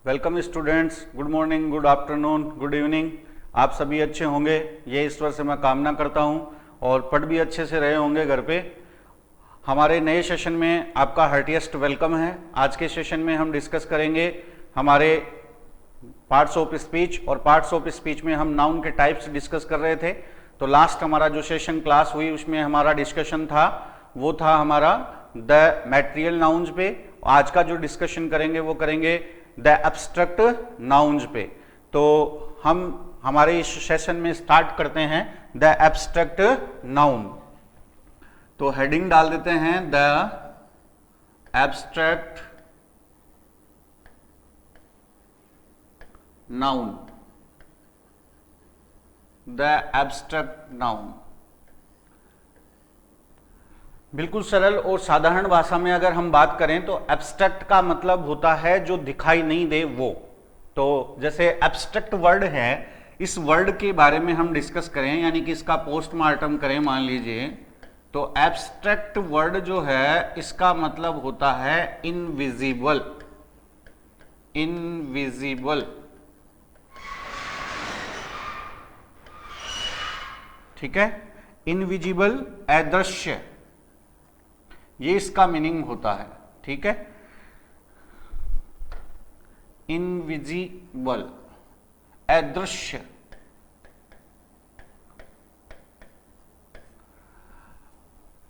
Welcome students, good morning, good afternoon, good evening. आप सभी अच्छे होंगे, ये ईश्वर से मैं कामना करता हूँ और पढ़ भी अच्छे से रहे होंगे घर पे। हमारे नए सेशन में आपका हार्टिएस्ट वेलकम है। आज के सेशन में हम डिस्कस करेंगे हमारे पार्ट्स ऑफ स्पीच, और पार्ट्स ऑफ स्पीच में हम नाउन के टाइप्स डिस्कस कर रहे थे। तो लास्ट हमारा जो सेशन क्लास हुई उसमें हमारा डिस्कशन था वो था हमारा द मैटेरियल नाउन्स पे। आज का जो डिस्कशन करेंगे वो करेंगे द एब्स्ट्रैक्ट नाउन्स पे। तो हम हमारे इस सेशन में स्टार्ट करते हैं द एब्स्ट्रैक्ट नाउन। तो हेडिंग डाल देते हैं the abstract noun. The abstract noun बिल्कुल सरल और साधारण भाषा में अगर हम बात करें तो एब्स्ट्रैक्ट का मतलब होता है जो दिखाई नहीं दे वो। तो जैसे एब्स्ट्रैक्ट वर्ड है, इस वर्ड के बारे में हम डिस्कस करें यानी कि इसका पोस्टमार्टम करें मान लीजिए, तो एब्स्ट्रैक्ट वर्ड जो है इसका मतलब होता है इनविजिबल। इनविजिबल, ठीक है, इनविजिबल, अदृश्य, ये इसका मीनिंग होता है। ठीक है, इनविजिबल, अदृश्य।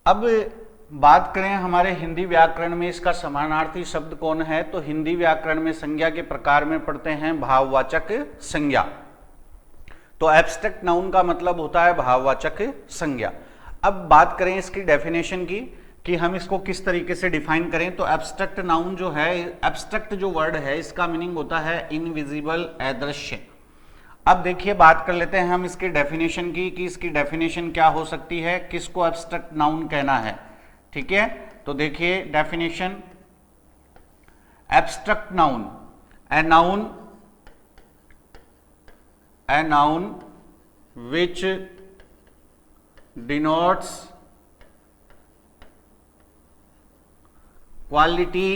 अब बात करें हमारे हिंदी व्याकरण में इसका समानार्थी शब्द कौन है, तो हिंदी व्याकरण में संज्ञा के प्रकार में पढ़ते हैं भाववाचक संज्ञा। तो एब्स्ट्रैक्ट नाउन का मतलब होता है भाववाचक संज्ञा। अब बात करें इसकी डेफिनेशन की कि हम इसको किस तरीके से डिफाइन करें, तो एब्स्ट्रैक्ट नाउन जो है, एब्स्ट्रैक्ट जो वर्ड है इसका मीनिंग होता है इनविजिबल, अदृश्य। अब देखिए बात कर लेते हैं हम इसके डेफिनेशन की कि इसकी डेफिनेशन क्या हो सकती है, किसको एब्स्ट्रैक्ट नाउन कहना है। ठीक है, तो देखिए definition, abstract noun, a noun which denotes quality,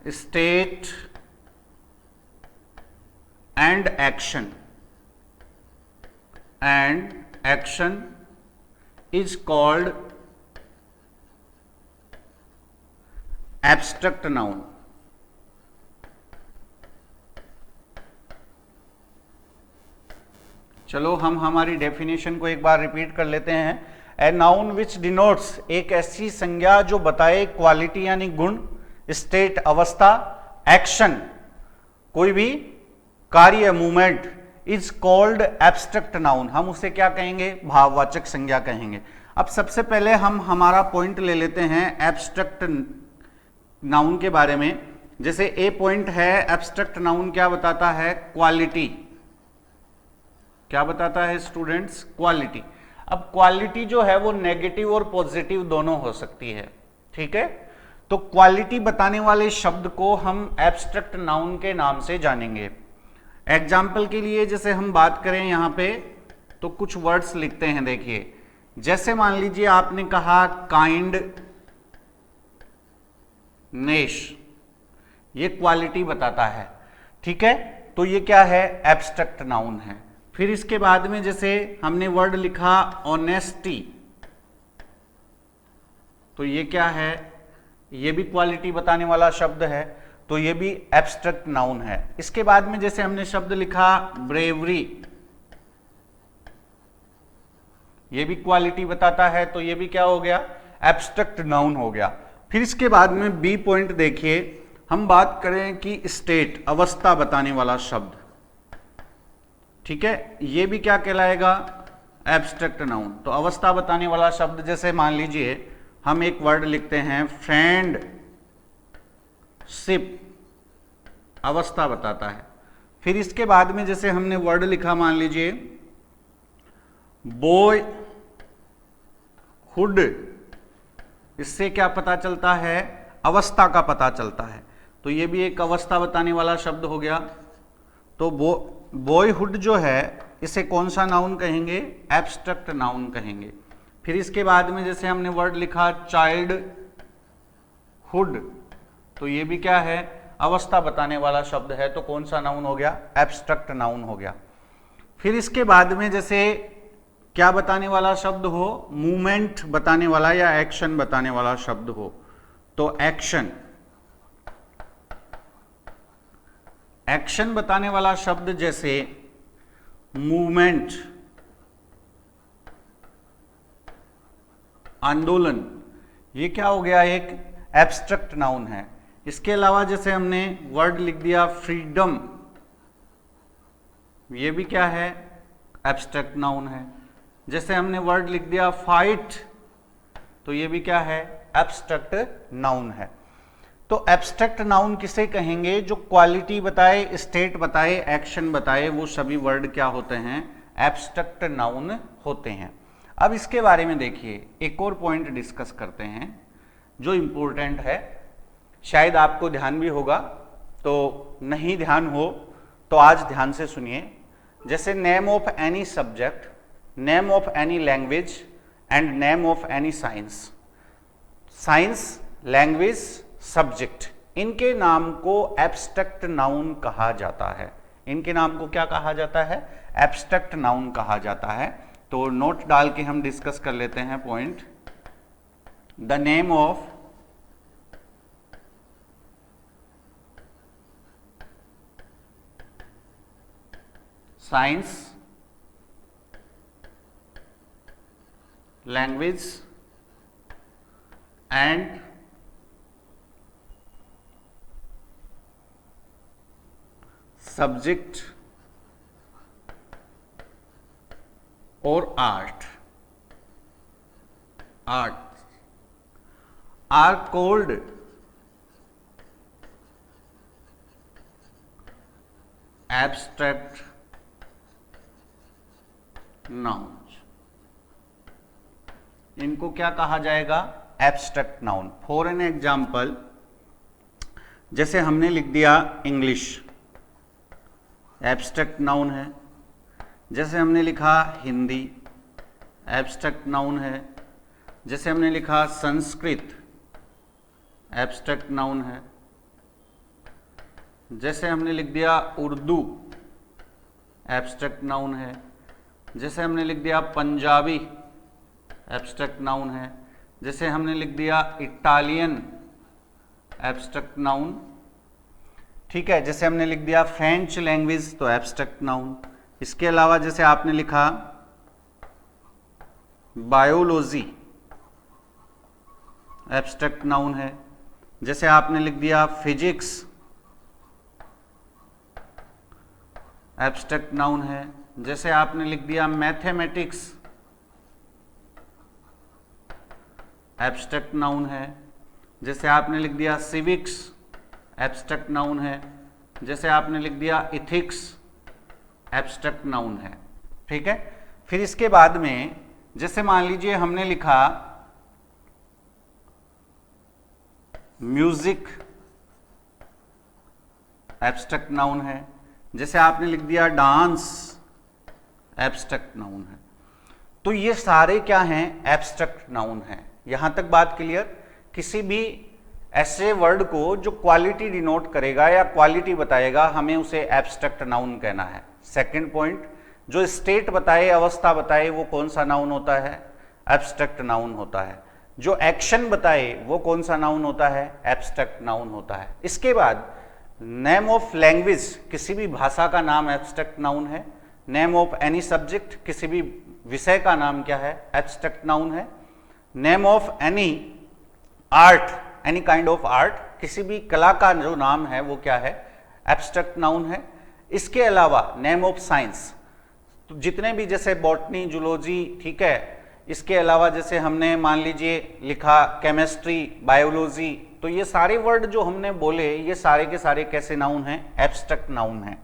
state and action is called abstract noun. चलो हम हमारी डेफिनेशन को एक बार रिपीट कर लेते हैं। ए नाउन विच डिनोट्स, एक ऐसी संज्ञा जो बताए क्वालिटी यानी गुण, स्टेट अवस्था, एक्शन कोई भी कार्य, movement, is called abstract noun. हम उसे क्या कहेंगे, भाववाचक संज्ञा कहेंगे। अब सबसे पहले हम हमारा पॉइंट ले लेते हैं एब्स्ट्रैक्ट नाउन के बारे में। जैसे ए पॉइंट है, एब्स्ट्रैक्ट नाउन क्या बताता है, क्वालिटी। क्या बताता है स्टूडेंट्स, क्वालिटी। अब क्वालिटी जो है वो नेगेटिव और पॉजिटिव दोनों हो सकती है। ठीक है, तो क्वालिटी बताने वाले शब्द को हम एब्स्ट्रैक्ट नाउन के नाम से जानेंगे। एग्जाम्पल के लिए जैसे हम बात करें यहां पे तो कुछ वर्ड्स लिखते हैं। देखिए जैसे मान लीजिए आपने कहा काइंड नेश, ये क्वालिटी बताता है। ठीक है, तो ये क्या है, एब्स्ट्रैक्ट नाउन है। फिर इसके बाद में जैसे हमने वर्ड लिखा ऑनेस्टी, तो ये क्या है, ये भी क्वालिटी बताने वाला शब्द है, तो ये भी एब्स्ट्रैक्ट नाउन है। इसके बाद में जैसे हमने शब्द लिखा ब्रेवरी, ये भी क्वालिटी बताता है, तो ये भी क्या हो गया, एब्स्ट्रैक्ट नाउन हो गया। फिर इसके बाद में बी पॉइंट देखिए, हम बात करें कि स्टेट, अवस्था बताने वाला शब्द। ठीक है, ये भी क्या कहलाएगा, एब्स्ट्रैक्ट नाउन। तो अवस्था बताने वाला शब्द जैसे मान लीजिए हम एक वर्ड लिखते हैं फ्रेंडशिप, अवस्था बताता है। फिर इसके बाद में जैसे हमने वर्ड लिखा मान लीजिए बॉयहुड, इससे क्या पता चलता है, अवस्था का पता चलता है, तो ये भी एक अवस्था बताने वाला शब्द हो गया। तो बॉयहुड जो है इसे कौन सा नाउन कहेंगे, एब्स्ट्रैक्ट नाउन कहेंगे। फिर इसके बाद में जैसे हमने वर्ड लिखा चाइल्डहुड, तो ये भी क्या है, अवस्था बताने वाला शब्द है, तो कौन सा नाउन हो गया, एब्स्ट्रैक्ट नाउन हो गया। फिर इसके बाद में जैसे क्या बताने वाला शब्द हो, मूवमेंट बताने वाला या एक्शन बताने वाला शब्द हो, तो एक्शन, एक्शन बताने वाला शब्द जैसे मूवमेंट, आंदोलन, ये क्या हो गया, एक एब्स्ट्रैक्ट नाउन है। इसके अलावा जैसे हमने वर्ड लिख दिया फ्रीडम, ये भी क्या है, एब्स्ट्रैक्ट नाउन है। जैसे हमने वर्ड लिख दिया फाइट, तो ये भी क्या है, एब्स्ट्रैक्ट नाउन है। तो एब्स्ट्रैक्ट नाउन किसे कहेंगे, जो क्वालिटी बताए, स्टेट बताए, एक्शन बताए, वो सभी वर्ड क्या होते हैं, एब्स्ट्रैक्ट नाउन होते हैं। अब इसके बारे में देखिए, एक और पॉइंट डिस्कस करते हैं जो इंपॉर्टेंट है, शायद आपको ध्यान भी होगा, तो नहीं ध्यान हो तो आज ध्यान से सुनिए। जैसे name of any subject, name of any language and name of any science, science, language, subject, इनके नाम को एब्स्ट्रैक्ट नाउन कहा जाता है। इनके नाम को क्या कहा जाता है, एब्स्ट्रैक्ट नाउन कहा जाता है। तो नोट डाल के हम डिस्कस कर लेते हैं point. The name of science, language and subject और art are called abstract noun. इनको क्या कहा जाएगा, abstract noun. For an example, जैसे हमने लिख दिया इंग्लिश, एब्स्ट्रैक्ट नाउन है। जैसे हमने लिखा हिंदी, एब्स्ट्रैक्ट नाउन है। जैसे हमने लिखा संस्कृत, एब्स्ट्रैक्ट नाउन है। जैसे हमने लिख दिया उर्दू, एब्स्ट्रैक्ट नाउन है। जैसे हमने लिख दिया पंजाबी, एब्स्ट्रैक्ट नाउन है। जैसे हमने लिख दिया इटालियन, एब्स्ट्रैक्ट नाउन, ठीक है। जैसे हमने लिख दिया फ्रेंच लैंग्वेज, तो एब्स्ट्रैक्ट नाउन। इसके अलावा जैसे आपने लिखा बायोलॉजी, एब्स्ट्रैक्ट नाउन है। जैसे आपने लिख दिया फिजिक्स, एब्स्ट्रैक्ट नाउन है। जैसे आपने लिख दिया मैथमेटिक्स, एब्स्ट्रैक्ट नाउन है। जैसे आपने लिख दिया सिविक्स, एब्स्ट्रैक्ट नाउन है। जैसे आपने लिख दिया इथिक्स, एब्स्ट्रैक्ट नाउन है, ठीक है। फिर इसके बाद में जैसे मान लीजिए हमने लिखा म्यूजिक, एब्स्ट्रैक्ट नाउन है। जैसे आपने लिख दिया डांस, एब्स्ट्रैक्ट नाउन है। तो ये सारे क्या हैं, एब्स्ट्रैक्ट नाउन हैं। यहां तक बात क्लियर। किसी भी ऐसे वर्ड को जो क्वालिटी डिनोट करेगा या क्वालिटी बताएगा, हमें उसे एब्स्ट्रैक्ट नाउन कहना है। सेकंड पॉइंट, जो स्टेट बताए, अवस्था बताए, वो कौन सा नाउन होता है, एब्स्ट्रैक्ट नाउन होता है। जो एक्शन बताए वो कौन सा नाउन होता है, एब्स्ट्रैक्ट नाउन होता है। इसके बाद नेम ऑफ लैंग्वेज, किसी भी भाषा का नाम एब्स्ट्रैक्ट नाउन है। नेम ऑफ एनी सब्जेक्ट, किसी भी विषय का नाम क्या है, एब्स्ट्रैक्ट नाउन है। Name of any art, any kind of art, किसी भी कला का जो नाम है वो क्या है, एब्स्ट्रैक्ट नाउन है। इसके अलावा नेम ऑफ साइंस, तो जितने भी जैसे बॉटनी, जूलॉजी, ठीक है। इसके अलावा जैसे हमने मान लीजिए लिखा केमिस्ट्री, बायोलॉजी, तो ये सारे वर्ड जो हमने बोले, ये सारे के सारे कैसे नाउन हैं, एब्स्ट्रैक्ट नाउन हैं।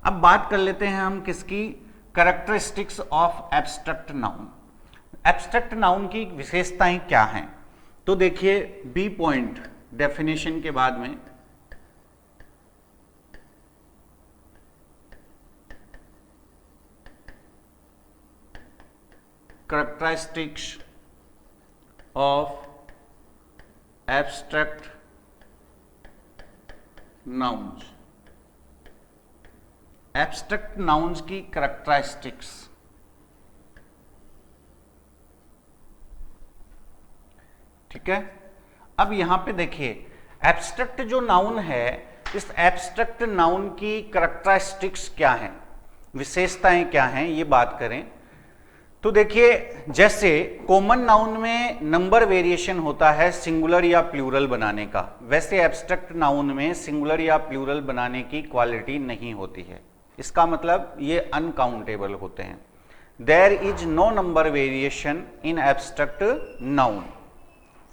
अब बात कर लेते हैं हम किसकी, characteristics of abstract noun. Abstract noun की विशेषताएं क्या हैं, तो देखिए बी पॉइंट डेफिनेशन के बाद में characteristics of abstract nouns, abstract nouns की कैरेक्टरिस्टिक्स। ठीक है, अब यहां पे देखिए एब्स्ट्रैक्ट जो नाउन है, इस एब्स्ट्रैक्ट नाउन की कैरेक्टरिस्टिक्स क्या हैं, विशेषताएं क्या हैं, ये बात करें तो देखिए जैसे कॉमन नाउन में नंबर वेरिएशन होता है सिंगुलर या प्लूरल बनाने का, वैसे एब्स्ट्रैक्ट नाउन में सिंगुलर या प्लूरल बनाने की क्वालिटी नहीं होती है। इसका मतलब ये अनकाउंटेबल होते हैं। There is no number variation in abstract noun.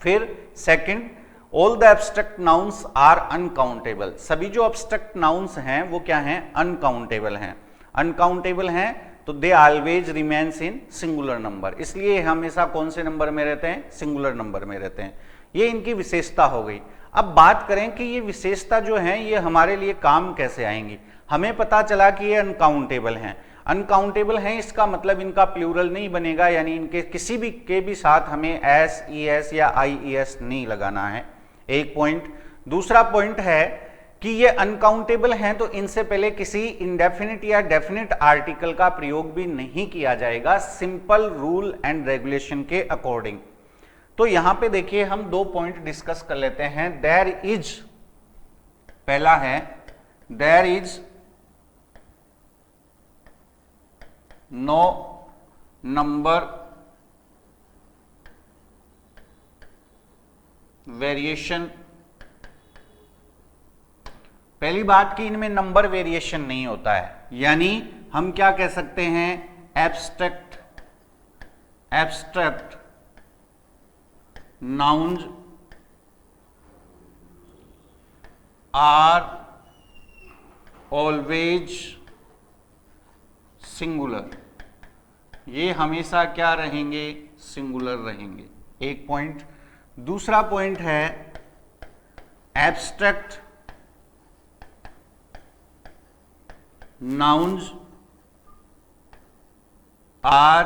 फिर second, all the abstract nouns are uncountable. सभी जो एब्स्ट्रैक्ट नाउन्स हैं वो क्या हैं, अनकाउंटेबल हैं। अनकाउंटेबल हैं तो they always remains in singular number, इसलिए हमेशा कौन से नंबर में रहते हैं, सिंगुलर नंबर में रहते हैं। ये इनकी विशेषता हो गई। अब बात करें कि ये विशेषता जो है ये हमारे लिए काम कैसे आएंगी। हमें पता चला कि ये अनकाउंटेबल हैं। अनकाउंटेबल हैं इसका मतलब इनका प्लूरल नहीं बनेगा, यानी इनके किसी भी के भी साथ हमें एस, ई एस या आई ई एस नहीं लगाना है, एक पॉइंट। दूसरा पॉइंट है कि ये अनकाउंटेबल हैं तो इनसे पहले किसी इंडेफिनिट या डेफिनिट आर्टिकल का प्रयोग भी नहीं किया जाएगा, सिंपल रूल एंड रेगुलेशन के अकॉर्डिंग। तो यहां पे देखिए हम दो पॉइंट डिस्कस कर लेते हैं। देयर इज, पहला है there is no number variation. पहली बात कि इनमें नंबर वेरिएशन नहीं होता है, यानी हम क्या कह सकते हैं, abstract nouns are always singular. ये हमेशा क्या रहेंगे, सिंगुलर रहेंगे, एक पॉइंट। दूसरा पॉइंट है abstract nouns are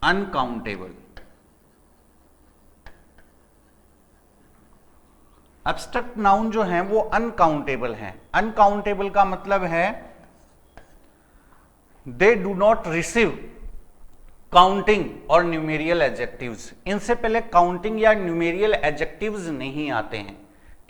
uncountable. Abstract noun जो हैं वो अनकाउंटेबल हैं। अनकाउंटेबल का मतलब है they do not receive counting और न्यूमेरियल एडजेक्टिव्स। इनसे पहले काउंटिंग या न्यूमेरियल एडजेक्टिव्स नहीं आते हैं।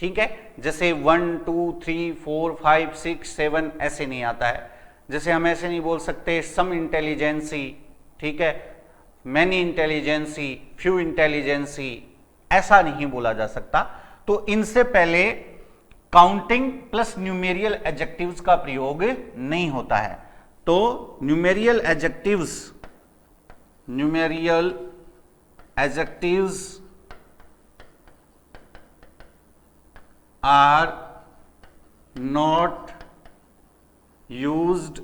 ठीक है, जैसे 1 2 3 4 5 6 7 ऐसे नहीं आता है। जैसे हम ऐसे नहीं बोल सकते सम इंटेलिजेंसी, ठीक है, मैनी इंटेलिजेंसी, फ्यू इंटेलिजेंसी, ऐसा नहीं बोला जा सकता। तो इनसे पहले काउंटिंग प्लस न्यूमेरियल एडजेक्टिव्स का प्रयोग नहीं होता है। तो numeral adjectives are not used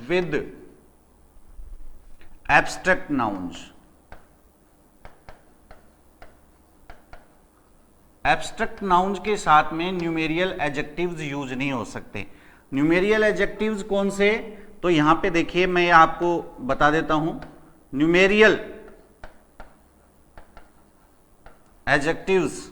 with abstract nouns। Abstract nouns के साथ में न्यूमेरियल एडजेक्टिव्स यूज नहीं हो सकते। न्यूमेरियल एडजेक्टिव्स कौन से, तो यहां पे देखिए मैं आपको बता देता हूं। न्यूमेरियल एडजेक्टिव्स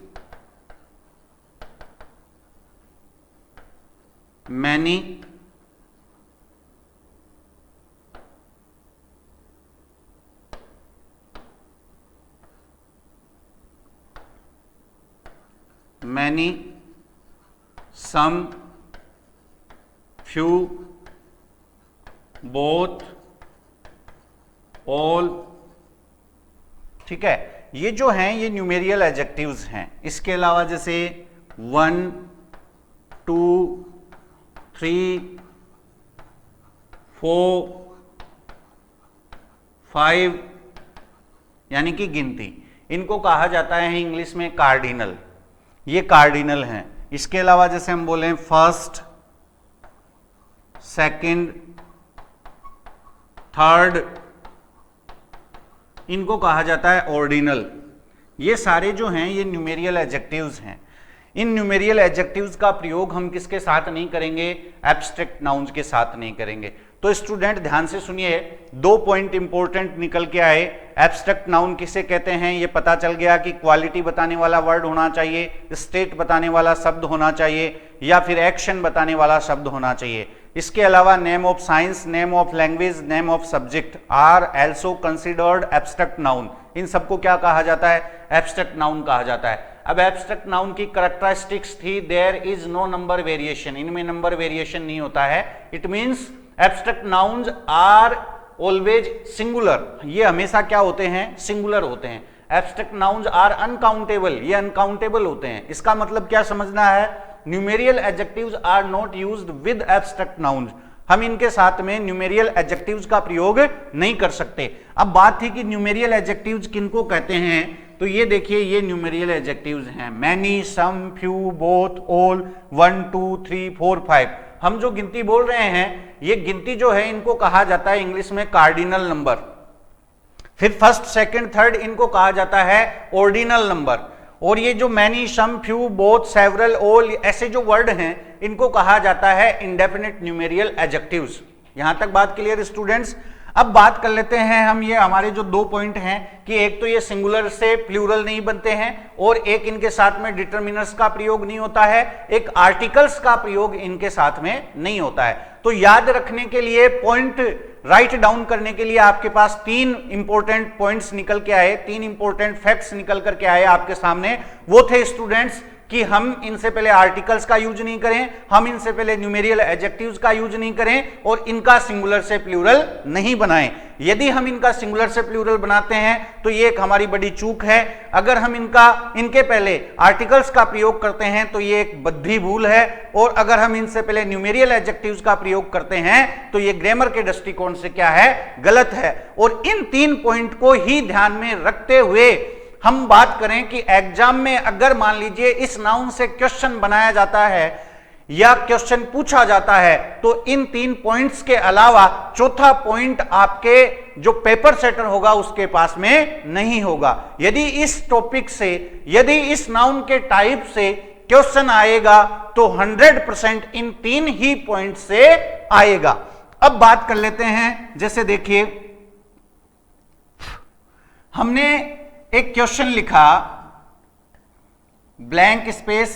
मैनी, सम, फ्यू, बोथ, ऑल। ठीक है, ये जो हैं ये न्यूमेरियल एडजेक्टिव्स हैं। इसके अलावा जैसे 1 2 3 4 5 यानी कि गिनती, इनको कहा जाता है इंग्लिश में कार्डिनल। ये कार्डिनल हैं। इसके अलावा जैसे हम बोलें फर्स्ट, सेकंड, थर्ड, इनको कहा जाता है ऑर्डिनल। ये सारे जो हैं ये न्यूमेरियल एडजेक्टिव्स हैं। इन न्यूमेरियल एडजेक्टिव्स का प्रयोग हम किसके साथ नहीं करेंगे, एब्स्ट्रैक्ट नाउन्स के साथ नहीं करेंगे। तो स्टूडेंट ध्यान से सुनिए, 2 पॉइंट इंपॉर्टेंट निकल के आए। एब्स्ट्रैक्ट नाउन किसे कहते हैं ये पता चल गया कि क्वालिटी बताने वाला वर्ड होना चाहिए, स्टेट बताने वाला शब्द होना चाहिए, या फिर एक्शन बताने वाला शब्द होना चाहिए। इसके अलावा name of science, name of language, name of subject are also considered abstract noun. इन सबको क्या कहा जाता है? एब्स्ट्रैक्ट नाउन कहा जाता है। अब एब्स्ट्रैक्ट नाउन की कैरेक्टरिस्टिक्स थी, there is no number variation, इनमें नंबर वेरिएशन नहीं होता है। It means abstract nouns are always singular, ये हमेशा क्या होते हैं? सिंगुलर होते हैं। एब्स्ट्रैक्ट नाउन्स आर अनकाउंटेबल, ये अनकाउंटेबल होते हैं। इसका मतलब क्या समझना है? Numeral adjectives are not used with abstract nouns, हम इनके साथ में न्यूमेरियल एडजेक्टिव्स का प्रयोग नहीं कर सकते। अब बात थी कि न्यूमेरियल एडजेक्टिव्स किनको कहते हैं, तो ये देखिए ये न्यूमेरियल एडजेक्टिव्स हैं, मैनी, सम, फ्यू, बोथ, ऑल, 1 2 3 4 5। हम जो गिनती बोल रहे हैं ये गिनती जो है इनको कहा जाता है इंग्लिश में कार्डिनल नंबर। फिर फर्स्ट, सेकंड, थर्ड इनको कहा जाता है ऑर्डिनल नंबर। और ये जो मैनी, सम, फ्यू, बोथ, सेवरल, ऑल ऐसे जो वर्ड हैं इनको कहा जाता है इंडेफिनिट न्यूमेरियल एडजेक्टिव्स। यहां तक बात क्लियर स्टूडेंट्स? अब बात कर लेते हैं हम, ये हमारे जो 2 पॉइंट हैं कि एक तो ये सिंगुलर से प्लूरल नहीं बनते हैं और एक इनके साथ में डिटर्मिनर्स का प्रयोग नहीं होता है, एक आर्टिकल्स का प्रयोग इनके साथ में नहीं होता है। तो याद रखने के लिए, पॉइंट राइट डाउन करने के लिए आपके पास 3 इंपॉर्टेंट पॉइंट्स निकल के आए, 3 इंपॉर्टेंट फैक्ट्स निकल करके आए आपके सामने। वो थे स्टूडेंट्स कि हम इनसे पहले आर्टिकल्स का यूज नहीं करें, हम इनसे पहले न्यूमेरियल एडजेक्टिव्स का यूज नहीं करें और इनका सिंगुलर से प्लूरल नहीं बनाएं। यदि हम इनका सिंगुलर से प्लूरल बनाते हैं तो ये एक हमारी बड़ी चूक है। अगर हम इनके पहले आर्टिकल्स का प्रयोग करते हैं तो ये एक बद्धी भूल है, और अगर हम इनसे पहले न्यूमेरियल एडजेक्टिव्स का प्रयोग करते हैं तो ये ग्रामर के दृष्टिकोण से क्या है? गलत है। और इन 3 पॉइंट को ही ध्यान में रखते हुए हम बात करें कि एग्जाम में अगर मान लीजिए इस नाउन से क्वेश्चन बनाया जाता है या क्वेश्चन पूछा जाता है तो इन 3 पॉइंट्स के अलावा चौथा पॉइंट आपके जो पेपर सेटर होगा उसके पास में नहीं होगा। यदि इस टॉपिक से, यदि इस नाउन के टाइप से क्वेश्चन आएगा तो 100% इन 3 ही पॉइंट से आएगा। अब बात कर लेते हैं, जैसे देखिए हमने एक क्वेश्चन लिखा, blank space,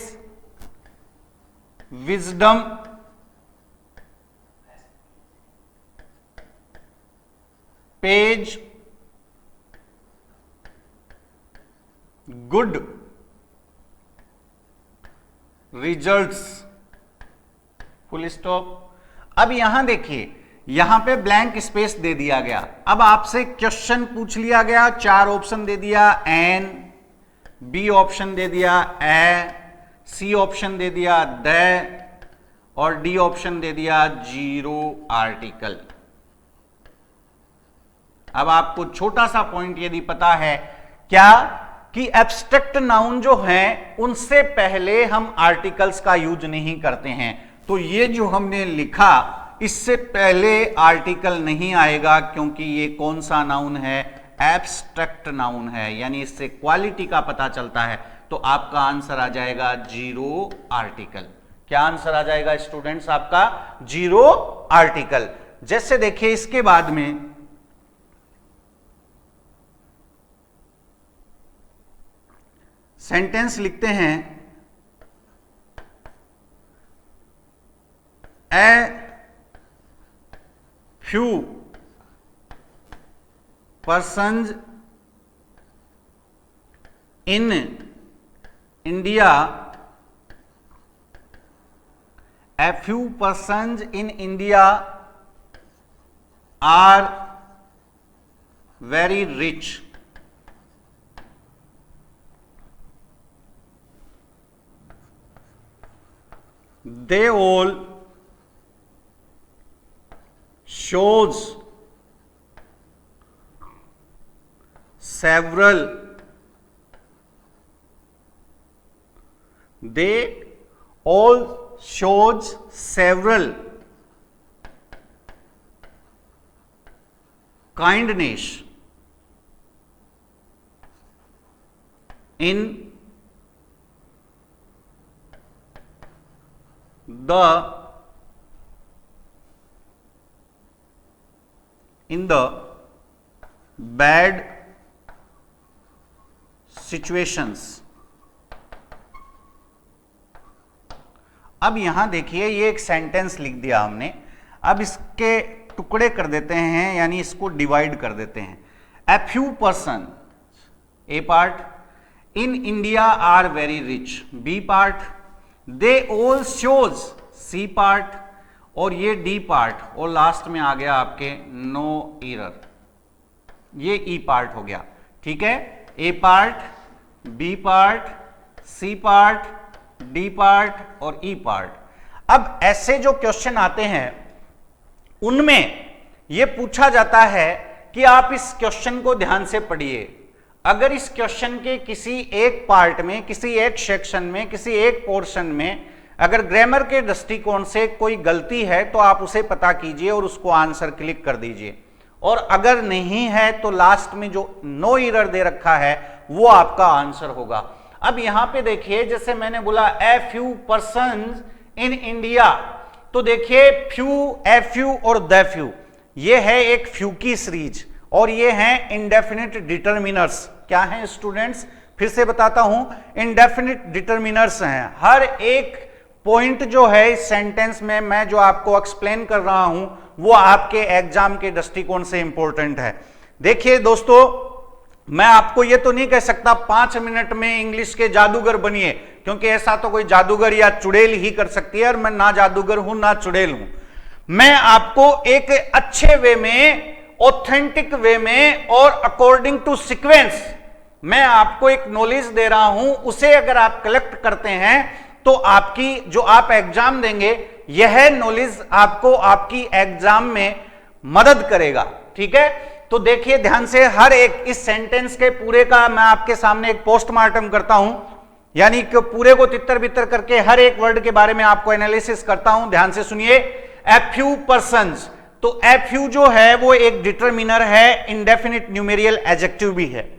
wisdom, page, good results, full stop. अब यहां देखिए, यहां पे ब्लैंक स्पेस दे दिया गया। अब आपसे क्वेश्चन पूछ लिया गया, 4 ऑप्शन दे दिया, एन, बी ऑप्शन दे दिया, ए, सी ऑप्शन दे दिया, द, और डी ऑप्शन दे दिया 0 आर्टिकल। अब आपको छोटा सा पॉइंट यदि पता है क्या, कि एब्स्ट्रैक्ट नाउन जो हैं उनसे पहले हम आर्टिकल्स का यूज नहीं करते हैं। तो ये जो हमने लिखा इससे पहले आर्टिकल नहीं आएगा, क्योंकि ये कौन सा नाउन है? एब्स्ट्रैक्ट नाउन है, यानी इससे क्वालिटी का पता चलता है। तो आपका आंसर a जाएगा 0 आर्टिकल। क्या आंसर आ जाएगा स्टूडेंट्स आपका? 0 आर्टिकल। जैसे देखिए इसके बाद में सेंटेंस लिखते हैं, ए few persons in India, a few persons in India are very rich. They all shows several, they all shows several kindness in the in the bad situations. अब यहां देखिए ये एक सेंटेंस लिख दिया हमने, अब इसके टुकड़े कर देते हैं, यानी इसको डिवाइड कर देते हैं। A few person, a part, in India are very rich, B part, they all shows, C part, और ये डी पार्ट, और लास्ट में आ गया आपके नो एरर, ये ई पार्ट हो गया। ठीक है, A part, B part, C part, D part और ई पार्ट। अब ऐसे जो क्वेश्चन आते हैं उनमें यह पूछा जाता है कि आप इस क्वेश्चन को ध्यान से पढ़िए। अगर इस क्वेश्चन के किसी एक पार्ट में, किसी एक सेक्शन में, किसी एक पोर्शन में अगर ग्रामर के दृष्टिकोण से कोई गलती है तो आप उसे पता कीजिए और उसको आंसर क्लिक कर दीजिए, और अगर नहीं है तो लास्ट में जो नो एरर दे रखा है वो आपका आंसर होगा। अब यहां पे देखिए, जैसे मैंने बोला a few persons in India, तो देखिए फ्यू, ए फ्यू और द फ्यू, ये है एक फ्यू की सीरीज, और ये हैं इंडेफिनिट डिटरमिनर्स। क्या हैं स्टूडेंट्स? फिर से बताता हूं, इंडेफिनिट डिटरमिनर्स हैं। हर एक पॉइंट जो है इस सेंटेंस में मैं जो आपको एक्सप्लेन कर रहा हूं वो आपके एग्जाम के दृष्टिकोण से इंपॉर्टेंट है। देखिए दोस्तों, मैं आपको ये तो नहीं कह सकता 5 मिनट में इंग्लिश के जादूगर बनिए, क्योंकि ऐसा तो कोई जादूगर या चुड़ैल ही कर सकती है, और मैं ना जादूगर हूं ना चुड़ैल हूं। मैं आपको एक अच्छे वे में, ऑथेंटिक वे में और अकॉर्डिंग टू सीक्वेंस मैं आपको एक नॉलेज दे रहा हूं, उसे अगर आप कलेक्ट करते हैं तो आपकी जो आप एग्जाम देंगे यह नॉलेज आपको आपकी एग्जाम में मदद करेगा। ठीक है, तो देखिए ध्यान से, हर एक इस सेंटेंस के पूरे का मैं आपके सामने एक पोस्टमार्टम करता हूं, यानी कि पूरे को तितर बितर करके हर एक वर्ड के बारे में आपको एनालिसिस करता हूं। ध्यान से सुनिए। ए फ्यू पर्सन्स, तो ए फ्यू जो है वो एक डिटरमिनर है, इंडेफिनिट न्यूमेरियल एडजेक्टिव भी है।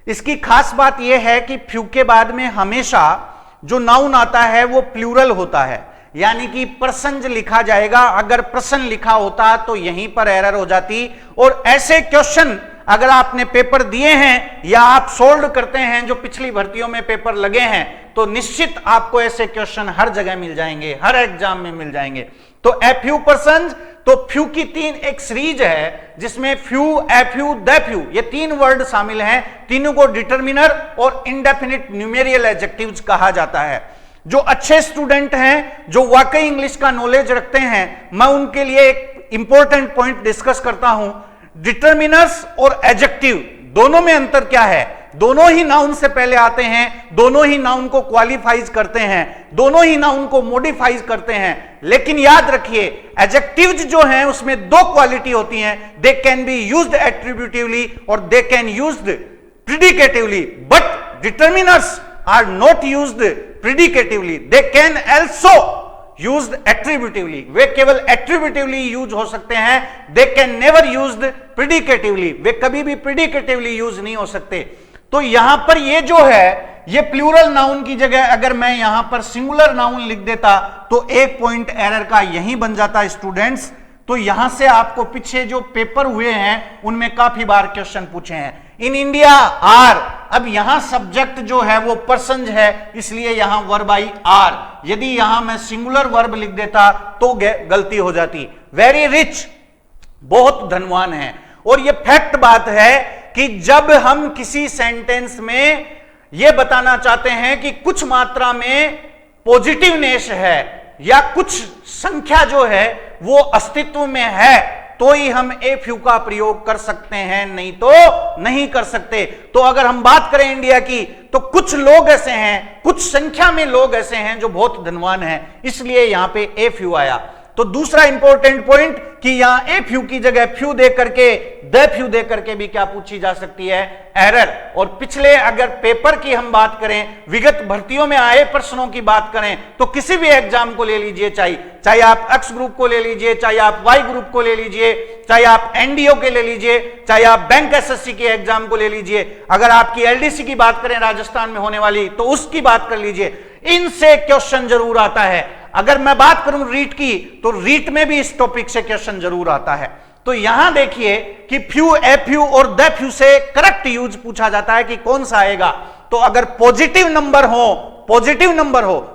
इसकी खास बात यह है कि फ्यू के बाद में हमेशा जो नाउन आता है वो प्लूरल होता है, यानी कि पर्सन लिखा जाएगा। अगर पर्सन लिखा होता तो यहीं पर एरर हो जाती। और ऐसे क्वेश्चन अगर आपने पेपर दिए हैं या आप सोल्व करते हैं, जो पिछली भर्तियों में पेपर लगे हैं, तो निश्चित आपको ऐसे क्वेश्चन हर जगह मिल जाएंगे, हर एग्जाम में मिल जाएंगे। तो ए फ्यू पर्सन, तो फ्यू की तीन एक सीरीज है जिसमें few, a few, the few, ये 3 वर्ड शामिल हैं। तीनों को डिटरमिनर और इंडेफिनिट न्यूमेरियल एडजेक्टिव्स कहा जाता है। जो अच्छे स्टूडेंट हैं, जो वाकई इंग्लिश का नॉलेज रखते हैं, मैं उनके लिए एक इंपॉर्टेंट पॉइंट डिस्कस करता हूं। डिटरमिनर्स और एडजेक्टिव दोनों में अंतर क्या है? दोनों ही नाउन से पहले आते हैं, दोनों ही नाउन को क्वालिफाइज करते हैं, दोनों ही नाउन को मॉडिफाइज करते हैं। लेकिन याद रखिए, एडजेक्टिव्स जो हैं उसमें 2 क्वालिटी होती हैं। They can be used attributively और they can used predicatively, but determiners are not used predicatively, they can also used attributively. वे केवल एट्रीब्यूटिवली यूज हो सकते हैं, they can never used predicatively, वे कभी भी प्रिडिकेटिवली यूज नहीं हो सकते। तो यहां पर ये जो है, ये प्लूरल नाउन की जगह अगर मैं यहां पर सिंगुलर नाउन लिख देता तो एक पॉइंट एरर का यही बन जाता स्टूडेंट्स। तो यहां से आपको पीछे जो पेपर हुए हैं उनमें काफी बार क्वेश्चन पूछे हैं। इन इंडिया आर, अब यहां सब्जेक्ट जो है वो पर्सन है, इसलिए यहां वर्ब आई आर। यदि यहां मैं सिंगुलर वर्ब लिख देता तो गलती हो जाती। वेरी रिच, बहुत धनवान है। और ये फैक्ट बात है कि जब हम किसी सेंटेंस में यह बताना चाहते हैं कि कुछ मात्रा में पॉजिटिवनेस है या कुछ संख्या जो है वो अस्तित्व में है, तो ही हम ए फ्यू का प्रयोग कर सकते हैं, नहीं तो नहीं कर सकते। तो अगर हम बात करें इंडिया की, तो कुछ लोग ऐसे हैं, कुछ संख्या में लोग ऐसे हैं जो बहुत धनवान हैं, इसलिए यहां पे ए फ्यू आया। तो दूसरा इंपॉर्टेंट पॉइंट कि यहां ए फ्यू की जगह फ्यू दे करके, द फ्यू दे करके भी क्या पूछी जा सकती है? एरर। और पिछले अगर पेपर की हम बात करें, विगत भर्तियों में आए प्रश्नों की बात करें, तो किसी भी एग्जाम को ले लीजिए, चाहे आप एक्स ग्रुप को ले लीजिए, चाहे आप वाई ग्रुप को ले लीजिए, चाहे आप एनडीओ के ले लीजिए, चाहे आप बैंक एसएससी के एग्जाम को ले लीजिए, अगर आपकी एलडीसी की बात करें राजस्थान में होने वाली, तो उसकी बात कर लीजिए, इनसे क्वेश्चन जरूर आता है। अगर मैं बात करूं रीट की, तो रीट में भी इस टॉपिक से क्वेश्चन जरूर आता है। तो यहां देखिए कि फ्यू, ए फ्यू और द फ्यू से करेक्ट यूज पूछा जाता है कि कौन सा आएगा। तो अगर पॉजिटिव नंबर हो,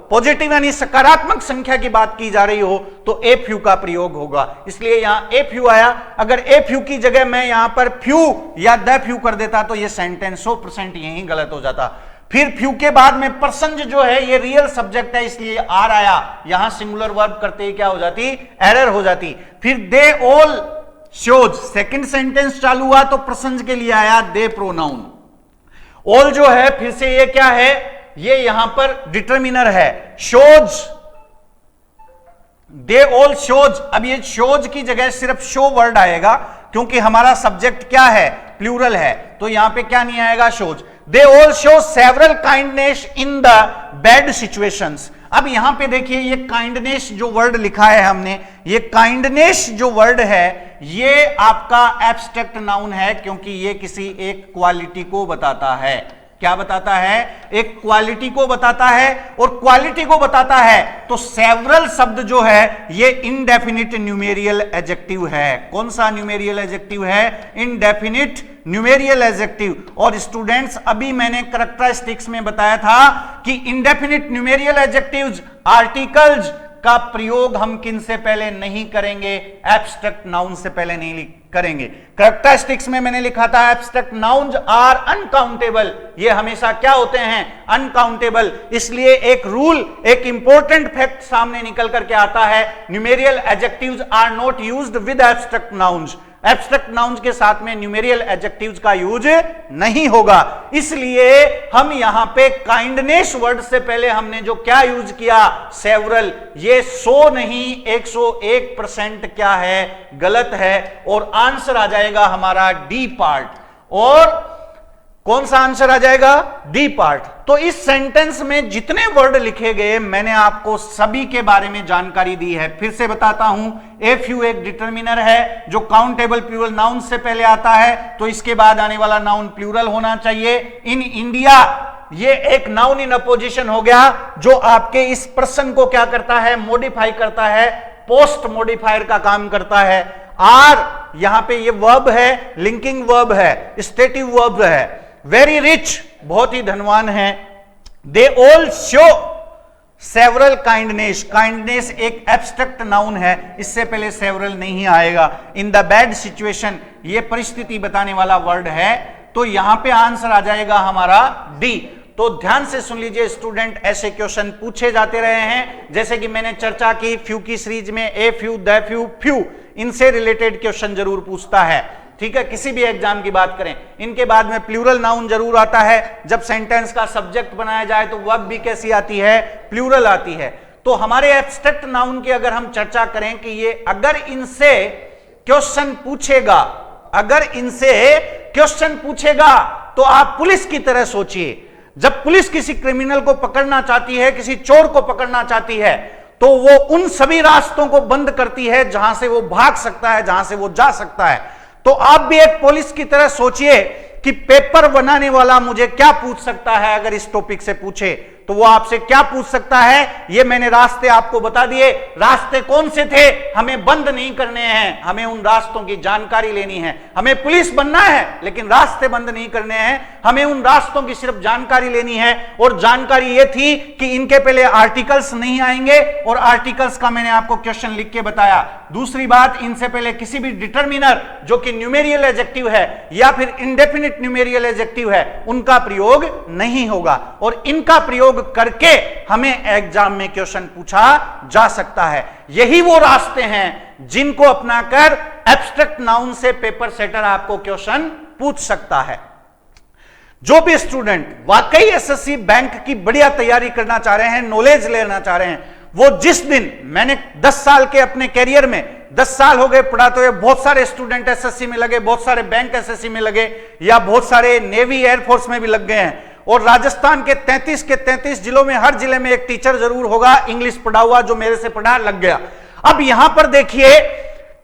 पॉजिटिव यानी सकारात्मक संख्या की बात की जा रही हो, तो ए फ्यू का प्रयोग होगा, इसलिए यहां ए फ्यू आया। अगर ए फ्यू की जगह मैं यहां पर फ्यू या द फ्यू कर देता तो यह सेंटेंस 100% यही गलत हो जाता। फिर फ्यू के बाद में पर्सन जो है ये रियल सब्जेक्ट है, इसलिए आर आया, यहां सिंगुलर वर्ब करते ही क्या हो जाती, एरर हो जाती। फिर दे ऑल शोज, सेकंड सेंटेंस चालू हुआ तो पर्सन के लिए आया दे प्रोनाउन। ऑल जो है फिर से ये क्या है, ये यहां पर डिटरमिनर है, शोज, दे ऑल शोज। अब ये शोज की जगह सिर्फ शो वर्ड आएगा, क्योंकि हमारा सब्जेक्ट क्या है, प्लूरल है, तो यहां पे क्या नहीं आएगा, shows. They all show several kindness in the bad situations. अब यहां पे देखिए ये काइंडनेस जो वर्ड लिखा है हमने, ये काइंडनेस जो वर्ड है ये आपका एब्स्ट्रैक्ट नाउन है, क्योंकि ये किसी एक क्वालिटी को बताता है। क्या बताता है, एक क्वालिटी को बताता है, और क्वालिटी को बताता है तो सेवरल शब्द जो है ये इनडेफिनिट न्यूमेरियल एडजेक्टिव है। कौन सा न्यूमेरियल एडजेक्टिव है, इनडेफिनिट न्यूमेरियल एडजेक्टिव। और स्टूडेंट्स अभी मैंने कैरेक्टरिस्टिक्स में बताया था कि इनडेफिनिट न्यूमेरियल एडजेक्टिव्स, आर्टिकल्स का प्रयोग हम किन से पहले नहीं करेंगे, एब्स्ट्रैक्ट नाउन से पहले नहीं करेंगे। कैरेक्टरिस्टिक्स में मैंने लिखा था एब्स्ट्रैक्ट नाउन्स आर अनकाउंटेबल, ये हमेशा क्या होते हैं, अनकाउंटेबल। इसलिए एक रूल, एक इंपॉर्टेंट फैक्ट सामने निकल करके आता है, numeral adjectives are not used with abstract nouns. Abstract nouns के साथ में न्यूमेरियल एडजेक्टिव्स का यूज नहीं होगा। इसलिए हम यहां पे काइंडनेस वर्ड से पहले हमने जो क्या यूज किया, सेवरल, ये 100 नहीं 101% क्या है, गलत है। और आंसर आ जाएगा हमारा डी पार्ट। और कौन सा आंसर आ जाएगा, डी पार्ट। तो इस सेंटेंस में जितने वर्ड लिखे गए मैंने आपको सभी के बारे में जानकारी दी है। फिर से बताता हूं, ए फ्यू एक डिटरमिनर है जो काउंटेबल प्लूरल नाउन से पहले आता है, तो इसके बाद आने वाला नाउन प्लूरल होना चाहिए। इन इंडिया ये एक नाउन इन अपोजिशन हो गया जो आपके इस पर्सन को क्या करता है, मॉडिफाई करता है, पोस्ट मॉडिफायर का काम करता है। आर यहां पे ये वर्ब है, लिंकिंग वर्ब है, स्टेटिव वर्ब है। वेरी रिच, बहुत ही धनवान है। They all show several kindness, kindness एक एब्स्ट्रैक्ट नाउन है, इससे पहले सेवरल नहीं आएगा। इन द बैड सिचुएशन ये परिस्थिति बताने वाला वर्ड है, तो यहां पे आंसर आ जाएगा हमारा डी। तो ध्यान से सुन लीजिए स्टूडेंट, ऐसे क्वेश्चन पूछे जाते रहे हैं, जैसे कि मैंने चर्चा की फ्यू की सीरीज में, a few, the few, few, इनसे रिलेटेड क्वेश्चन जरूर पूछता है। ठीक है, किसी भी एग्जाम की बात करें। इनके बाद में प्लूरल नाउन जरूर आता है, जब सेंटेंस का सब्जेक्ट बनाया जाए तो वर्ब भी कैसी आती है, प्लूरल आती है। तो हमारे एब्स्ट्रैक्ट नाउन की अगर हम चर्चा करें कि ये अगर इनसे क्वेश्चन पूछेगा, अगर इनसे क्वेश्चन पूछेगा तो आप पुलिस की तरह सोचिए। जब पुलिस किसी क्रिमिनल को पकड़ना चाहती है, किसी चोर को पकड़ना चाहती है, तो वो उन सभी रास्तों को बंद करती है जहां से वो भाग सकता है, जहां से वो जा सकता है। तो आप भी एक पुलिस की तरह सोचिए कि पेपर बनाने वाला मुझे क्या पूछ सकता है। अगर इस टॉपिक से पूछे तो वो आपसे क्या पूछ सकता है, ये मैंने रास्ते आपको बता दिए। रास्ते कौन से थे, हमें बंद नहीं करने हैं, हमें उन रास्तों की जानकारी लेनी है। हमें पुलिस बनना है लेकिन रास्ते बंद नहीं करने हैं, हमें उन रास्तों की सिर्फ जानकारी लेनी है। और जानकारी ये थी कि इनके पहले आर्टिकल्स नहीं आएंगे, और आर्टिकल्स का मैंने आपको क्वेश्चन लिख के बताया। दूसरी बात, इनसे पहले किसी भी डिटरमिनर जो कि न्यूमेरियल एडजेक्टिव है या फिर इंडेफिनिट न्यूमेरियल एडजेक्टिव है, उनका प्रयोग नहीं होगा। और इनका प्रयोग करके हमें एग्जाम में क्वेश्चन पूछा जा सकता है। यही वो रास्ते हैं जिनको अपनाकर एब्स्ट्रैक्ट नाउन से पेपर सेटर आपको क्वेश्चन पूछ सकता है। जो भी स्टूडेंट वाकई एसएससी बैंक की बढ़िया तैयारी करना चाह रहे हैं, नॉलेज लेना चाह रहे हैं, वो जिस दिन, मैंने 10 साल के अपने कैरियर में 10 साल हो गए पढ़ाते हुए, बहुत सारे स्टूडेंट एसएससी में लगे, बहुत सारे बैंक एसएससी में लगे, या बहुत सारे नेवी एयरफोर्स में भी लग गए हैं। और राजस्थान के 33 के 33 जिलों में हर जिले में एक टीचर जरूर होगा इंग्लिश पढ़ा हुआ, जो मेरे से पढ़ा लग गया। अब यहां पर देखिए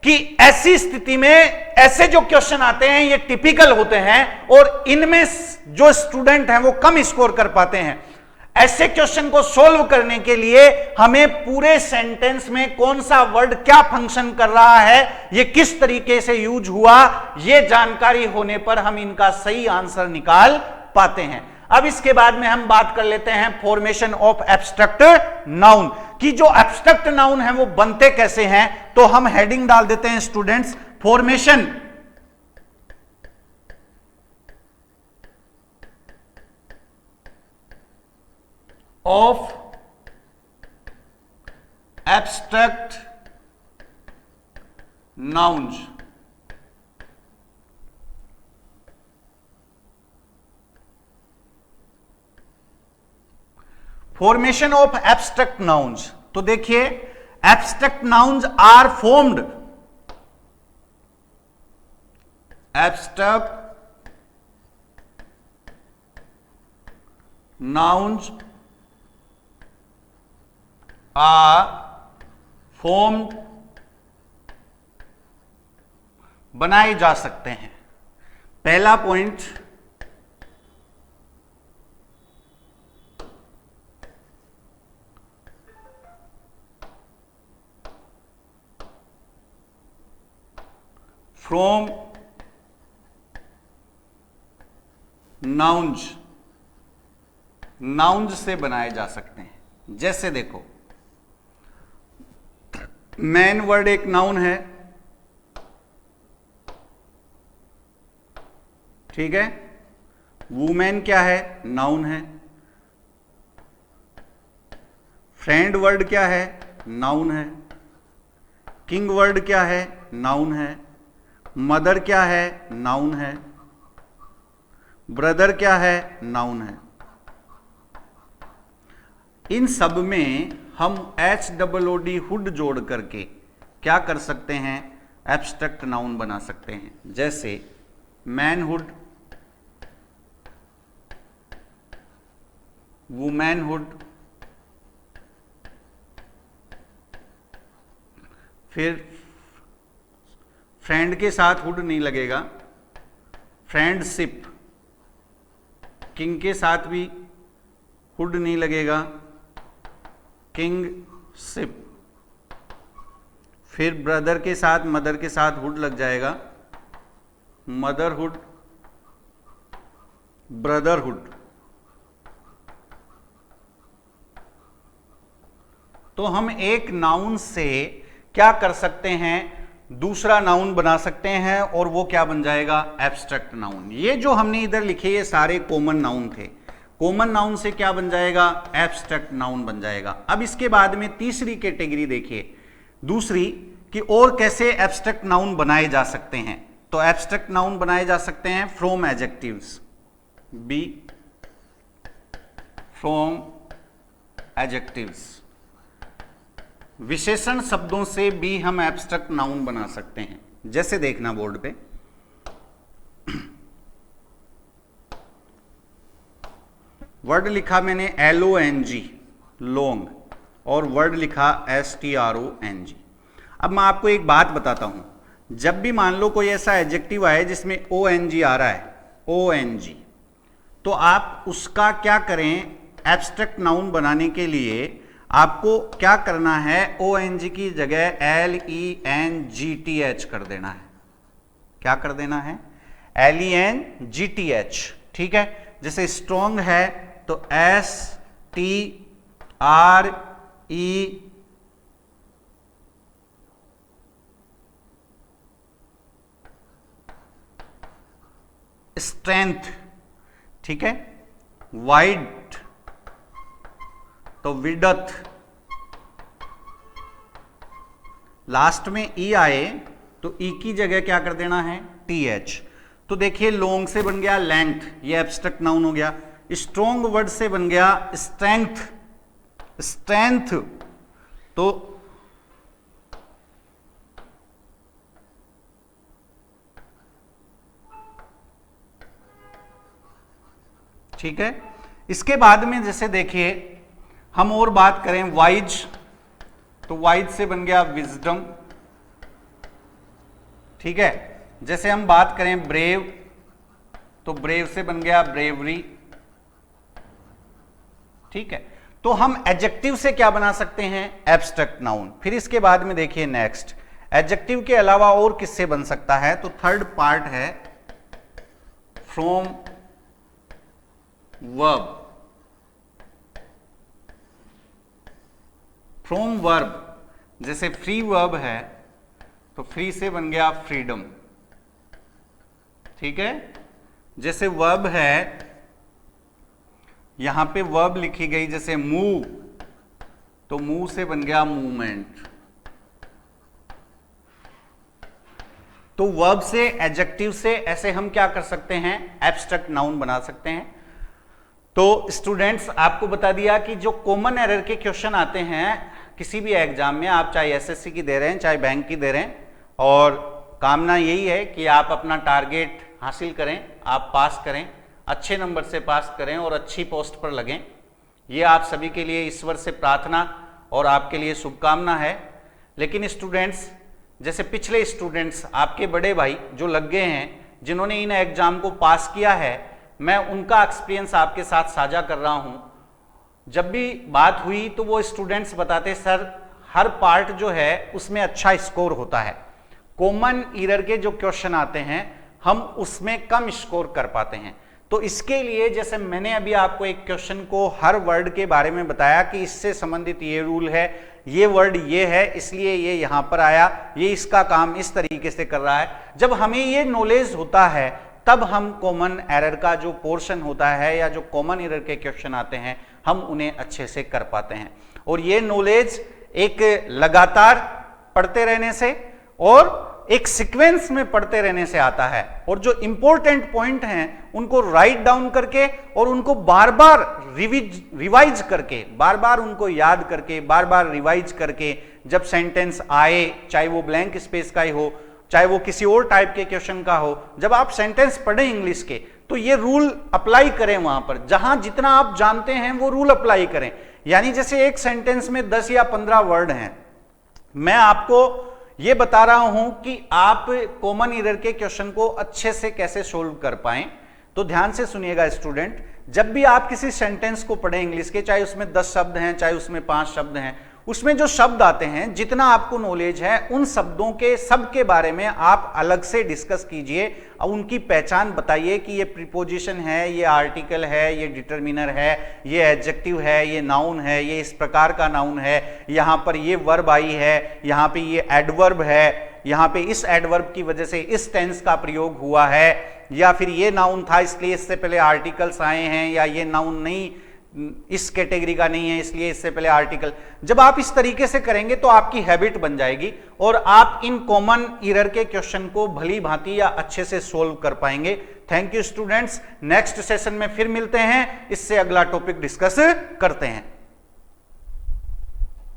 कि ऐसी स्थिति में ऐसे जो क्वेश्चन आते हैं ये टिपिकल होते हैं, और इनमें जो स्टूडेंट हैं वो कम स्कोर कर पाते हैं। ऐसे क्वेश्चन को सोल्व करने के लिए हमें पूरे सेंटेंस में कौन सा वर्ड क्या फंक्शन कर रहा है, ये किस तरीके से यूज हुआ, ये जानकारी होने पर हम इनका सही आंसर निकाल पाते हैं। अब इसके बाद में हम बात कर लेते हैं फॉर्मेशन ऑफ एब्स्ट्रैक्ट नाउन कि जो एब्स्ट्रैक्ट नाउन है वो बनते कैसे हैं। तो हम हेडिंग डाल देते हैं students, formation of abstract nouns. Formation of abstract nouns, तो देखिए abstract nouns are formed, abstract nouns are formed, बनाए जा सकते हैं। पहला पॉइंट, फ्रॉम नाउन्स, नाउन्स से बनाए जा सकते हैं। जैसे देखो, मैन वर्ड एक नाउन है, ठीक है। वुमेन क्या है, नाउन है। फ्रेंड वर्ड क्या है, नाउन है। किंग वर्ड क्या है, नाउन है। मदर क्या है, नाउन है। ब्रदर क्या है, नाउन है। इन सब में हम HOOD हुड जोड़ करके क्या कर सकते हैं, एब्स्ट्रैक्ट नाउन बना सकते हैं। जैसे मैनहुड, वुमेनहुड, फिर फ्रेंड के साथ हुड नहीं लगेगा, फ्रेंडशिप, किंग के साथ भी हुड नहीं लगेगा, किंगशिप, फिर ब्रदर के साथ, मदर के साथ हुड लग जाएगा, मदरहुड, ब्रदरहुड। तो हम एक नाउन से क्या कर सकते हैं, दूसरा नाउन बना सकते हैं, और वो क्या बन जाएगा, एब्स्ट्रैक्ट नाउन। ये जो हमने इधर लिखे ये सारे कॉमन नाउन थे। कॉमन नाउन से क्या बन जाएगा, एब्स्ट्रैक्ट नाउन बन जाएगा। अब इसके बाद में तीसरी कैटेगरी देखिए, दूसरी कि और कैसे एब्स्ट्रैक्ट नाउन बनाए जा सकते हैं। तो एब्स्ट्रैक्ट नाउन बनाए जा सकते हैं from adjectives, B, from adjectives, विशेषण शब्दों से भी हम एब्स्ट्रैक्ट नाउन बना सकते हैं। जैसे देखना बोर्ड पे, वर्ड लिखा मैंने LONG, लॉन्ग, और वर्ड लिखा STRONG। अब मैं आपको एक बात बताता हूं, जब भी मान लो कोई ऐसा एडजेक्टिव आए जिसमें ONG आ रहा है, ONG, तो आप उसका क्या करें, एब्स्ट्रैक्ट नाउन बनाने के लिए आपको क्या करना है, ONG की जगह LENGTH कर देना है। क्या कर देना है, LENGTH, ठीक है। जैसे स्ट्रॉन्ग है तो STRE, स्ट्रेंथ, ठीक है। वाइड तो विडथ, लास्ट में ई आए तो ई की जगह क्या कर देना है, TH। तो देखिए लॉन्ग से बन गया लेंथ, ये एब्स्ट्रैक्ट नाउन हो गया। स्ट्रॉन्ग वर्ड से बन गया स्ट्रेंथ, स्ट्रेंथ, तो ठीक है। इसके बाद में जैसे देखिए हम और बात करें वाइज, तो वाइज से बन गया विजडम, ठीक है। जैसे हम बात करें ब्रेव, तो ब्रेव से बन गया ब्रेवरी, ठीक है। तो हम एडजेक्टिव से क्या बना सकते हैं, एब्स्ट्रैक्ट नाउन। फिर इसके बाद में देखिए नेक्स्ट, एडजेक्टिव के अलावा और किससे बन सकता है, तो थर्ड पार्ट है फ्रॉम वर्ब। फ्रॉम वर्ब, जैसे फ्री वर्ब है तो फ्री से बन गया फ्रीडम, ठीक है। जैसे वर्ब है, यहां पे वर्ब लिखी गई जैसे मूव, तो मूव से बन गया मूवमेंट। तो वर्ब से, एडजेक्टिव से ऐसे हम क्या कर सकते हैं, एब्स्ट्रैक्ट नाउन बना सकते हैं। तो स्टूडेंट्स आपको बता दिया कि जो कॉमन एरर के क्वेश्चन आते हैं किसी भी एग्जाम में, आप चाहे एसएससी की दे रहे हैं चाहे बैंक की दे रहे हैं, और कामना यही है कि आप अपना टारगेट हासिल करें, आप पास करें, अच्छे नंबर से पास करें और अच्छी पोस्ट पर लगें। ये आप सभी के लिए ईश्वर से प्रार्थना और आपके लिए शुभकामना है। लेकिन स्टूडेंट्स, जैसे पिछले स्टूडेंट्स आपके बड़े भाई जो लग गए हैं, जिन्होंने इन एग्जाम को पास किया है, मैं उनका एक्सपीरियंस आपके साथ साझा कर रहा हूं। जब भी बात हुई तो वो स्टूडेंट्स बताते, सर हर पार्ट जो है उसमें अच्छा स्कोर होता है, कॉमन एरर के जो क्वेश्चन आते हैं हम उसमें कम स्कोर कर पाते हैं। तो इसके लिए जैसे मैंने अभी आपको एक क्वेश्चन को हर वर्ड के बारे में बताया कि इससे संबंधित ये रूल है, ये वर्ड ये है, इसलिए ये यहां पर आया, ये इसका काम इस तरीके से कर रहा है। जब हमें ये नॉलेज होता है तब हम कॉमन एरर का जो पोर्शन होता है या जो कॉमन एरर के क्वेश्चन आते हैं हम उन्हें अच्छे से कर पाते हैं। और ये नॉलेज एक लगातार पढ़ते रहने से और एक सीक्वेंस में पढ़ते रहने से आता है। और जो इंपॉर्टेंट पॉइंट हैं उनको राइट डाउन करके और उनको बार बार रिवाइज करके, बार बार उनको याद करके, बार बार रिवाइज करके, जब सेंटेंस आए, चाहे वो ब्लैंक स्पेस का ही हो, चाहे वो किसी और टाइप के क्वेश्चन का हो, जब आप सेंटेंस पढ़ें इंग्लिश के तो ये रूल अप्लाई करें, वहां पर जहां जितना आप जानते हैं वो रूल अप्लाई करें। यानी जैसे एक सेंटेंस में 10 या 15 वर्ड हैं, मैं आपको ये बता रहा हूं कि आप कॉमन एरर के क्वेश्चन को अच्छे से कैसे सोल्व कर पाएं। तो ध्यान से सुनिएगा स्टूडेंट, जब भी आप किसी सेंटेंस को पढ़ें इंग्लिश के, चाहे उसमें 10 शब्द हैं चाहे उसमें 5 शब्द हैं, उसमें जो शब्द आते हैं, जितना आपको नॉलेज है उन शब्दों के सब के बारे में आप अलग से डिस्कस कीजिए और उनकी पहचान बताइए कि ये प्रीपोजिशन है, ये आर्टिकल है, ये डिटरमिनर है, ये एडजेक्टिव है, ये नाउन है, ये इस प्रकार का नाउन है, यहाँ पर ये वर्ब आई है, यहाँ पे ये एडवर्ब है, यहाँ पे इस एडवर्ब की वजह से इस टेंस का प्रयोग हुआ है, या फिर ये नाउन था इसलिए इससे पहले आर्टिकल्स आए हैं, या ये नाउन नहीं इस कैटेगरी का नहीं है इसलिए इससे पहले आर्टिकल। जब आप इस तरीके से करेंगे तो आपकी हैबिट बन जाएगी और आप इन कॉमन एरर के क्वेश्चन को भली भांति या अच्छे से सोल्व कर पाएंगे। Thank you students, next session में फिर मिलते हैं, इससे अगला टॉपिक डिस्कस करते हैं।